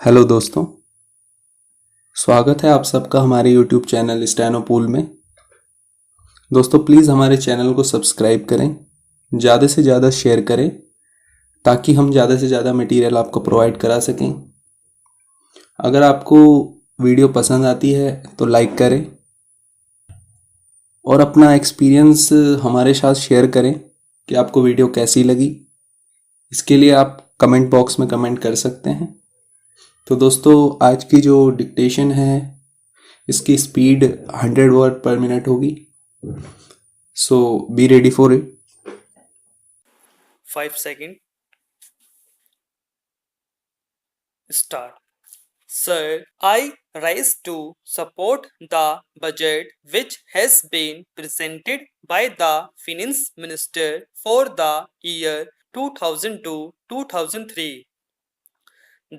Hello दोस्तों, स्वागत है आप सबका हमारे यूट्यूब चैनल स्टेनो पूल में। दोस्तों प्लीज़ हमारे चैनल को सब्सक्राइब करें, ज़्यादा से ज़्यादा शेयर करें ताकि हम ज़्यादा से ज़्यादा मटेरियल आपको प्रोवाइड करा सकें। अगर आपको वीडियो पसंद आती है तो लाइक करें और अपना एक्सपीरियंस हमारे साथ शेयर करें कि आपको वीडियो कैसी लगी। इसके लिए आप कमेंट बॉक्स में कमेंट कर सकते हैं। तो दोस्तों आज की जो डिक्टेशन है इसकी स्पीड 100 वर्ड पर मिनट होगी, so be ready for it. 5 seconds. Start. Sir, I rise to support the budget which has been presented by the Finance Minister for the year 2002-2003.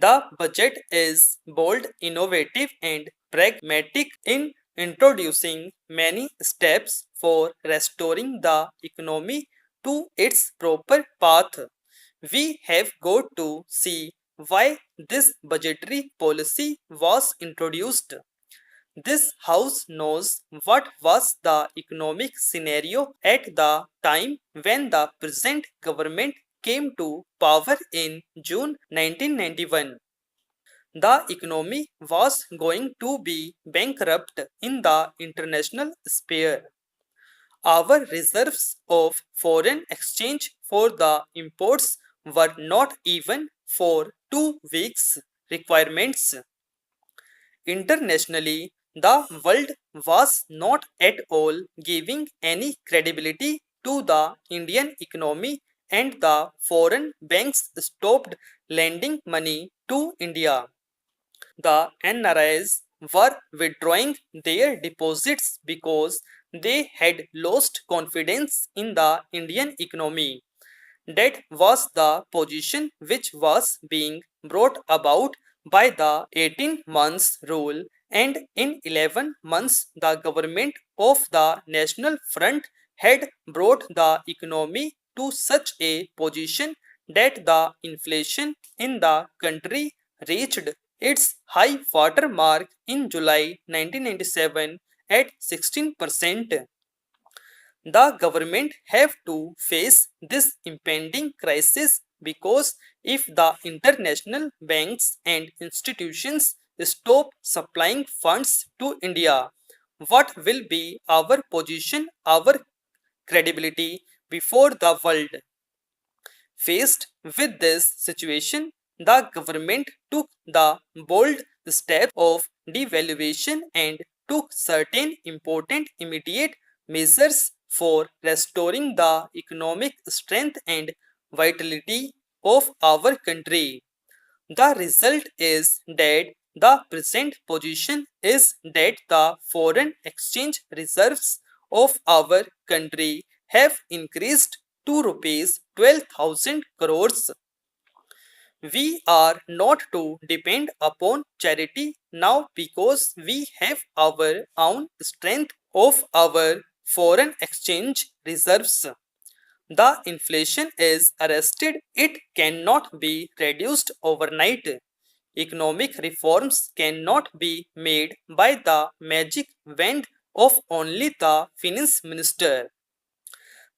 The budget is bold, innovative, and pragmatic in introducing many steps for restoring the economy to its proper path. We have got to see why this budgetary policy was introduced. This House knows what was the economic scenario at the time when the present government came to power in June 1991. The economy was going to be bankrupt in the international sphere. Our reserves of foreign exchange for the imports were not even for 2 weeks requirements. Internationally, the world was not at all giving any credibility to the Indian economy, and the foreign banks stopped lending money to India. The NRIs were withdrawing their deposits because they had lost confidence in the Indian economy. That was the position which was being brought about by the 18 months rule, and in 11 months the government of the National Front had brought the economy to such a position that the inflation in the country reached its high water mark in July 1997 at 16%. The government have to face this impending crisis because if the international banks and institutions stop supplying funds to India, what will be our position, our credibility before the world? Faced with this situation, the government took the bold step of devaluation and took certain important immediate measures for restoring the economic strength and vitality of our country. The result is that the present position is that the foreign exchange reserves of our country have increased to rupees 12,000 crores. We are not to depend upon charity now because we have our own strength of our foreign exchange reserves. The inflation is arrested, it cannot be reduced overnight. Economic reforms cannot be made by the magic wand of only the finance minister.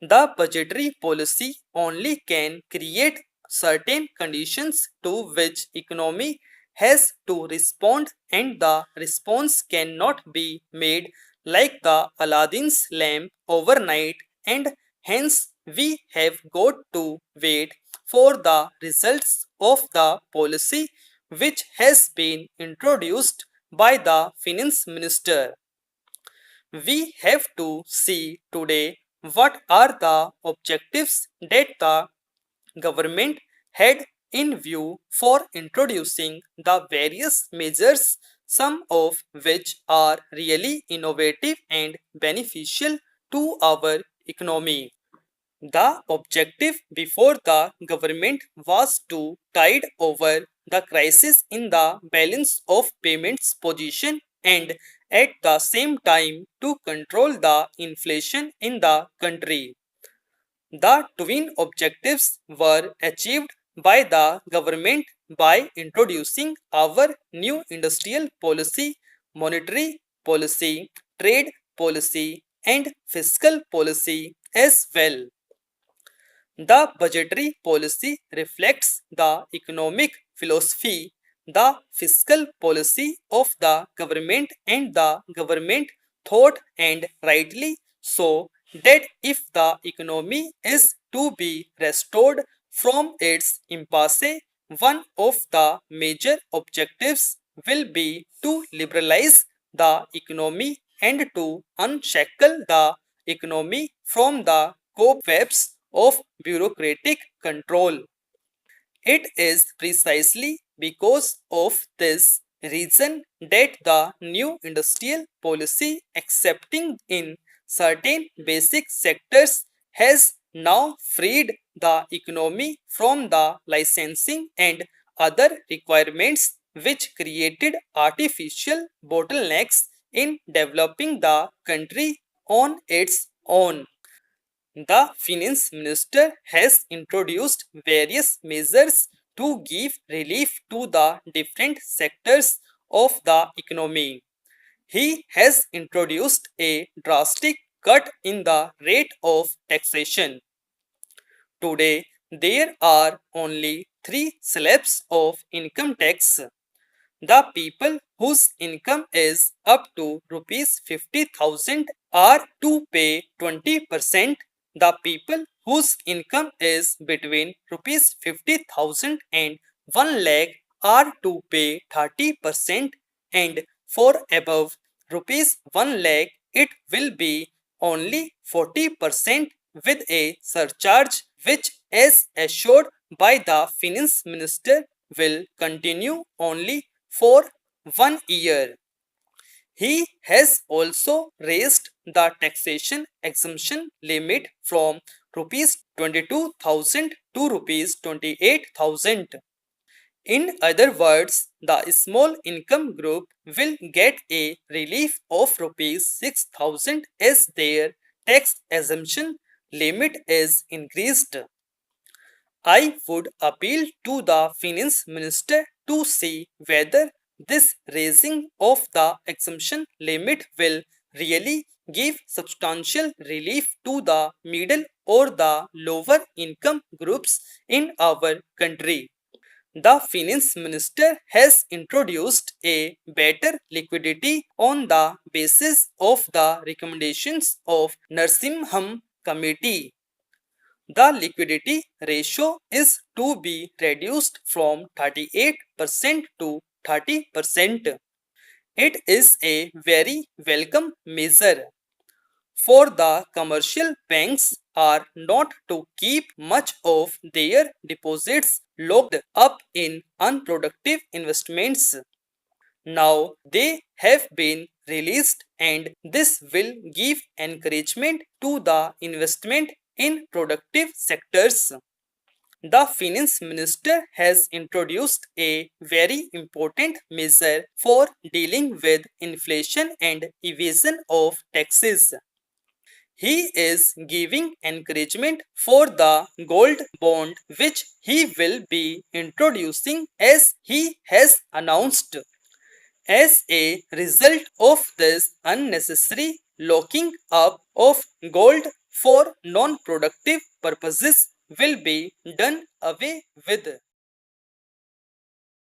The budgetary policy only can create certain conditions to which economy has to respond, and the response cannot be made like the Aladdin's lamp overnight, and hence we have got to wait for the results of the policy which has been introduced by the finance minister. We have to see today what are the objectives that the government had in view for introducing the various measures, some of which are really innovative and beneficial to our economy. The objective before the government was to tide over the crisis in the balance of payments position and at the same time to control the inflation in the country. The twin objectives were achieved by the government by introducing our new industrial policy, monetary policy, trade policy, and fiscal policy as well. The budgetary policy reflects the economic philosophy, the fiscal policy of the government, and the government thought, and rightly so, that if the economy is to be restored from its impasse, one of the major objectives will be to liberalize the economy and to unshackle the economy from the cobwebs of bureaucratic control. It is precisely because of this reason that the new industrial policy, excepting in certain basic sectors, has now freed the economy from the licensing and other requirements which created artificial bottlenecks in developing the country on its own. The finance minister has introduced various measures to give relief to the different sectors of the economy. He has introduced a drastic cut in the rate of taxation. Today, there are only three slabs of income tax. The people whose income is up to rupees 50,000 are to pay 20%. The people whose income is between rupees 50,000 and 1 lakh are to pay 30%, and for above rupees 1 lakh it will be only 40% with a surcharge which, as assured by the finance minister, will continue only for 1 year. He has also raised the taxation exemption limit from rupees 22,000 to rupees 28,000. In other words, the small income group will get a relief of rupees 6,000 as their tax exemption limit is increased. I would appeal to the finance minister to see whether this raising of the exemption limit will really give substantial relief to the middle or the lower income groups in our country. The finance minister has introduced a better liquidity on the basis of the recommendations of Narsimham committee. The liquidity ratio is to be reduced from 38% to 30%. It is a very welcome measure, for the commercial banks are not to keep much of their deposits locked up in unproductive investments. Now they have been released, and this will give encouragement to the investment in productive sectors. The finance minister has introduced a very important measure for dealing with inflation and evasion of taxes. He is giving encouragement for the gold bond which he will be introducing as he has announced. As a result of this, unnecessary locking up of gold for non-productive purposes will be done away with.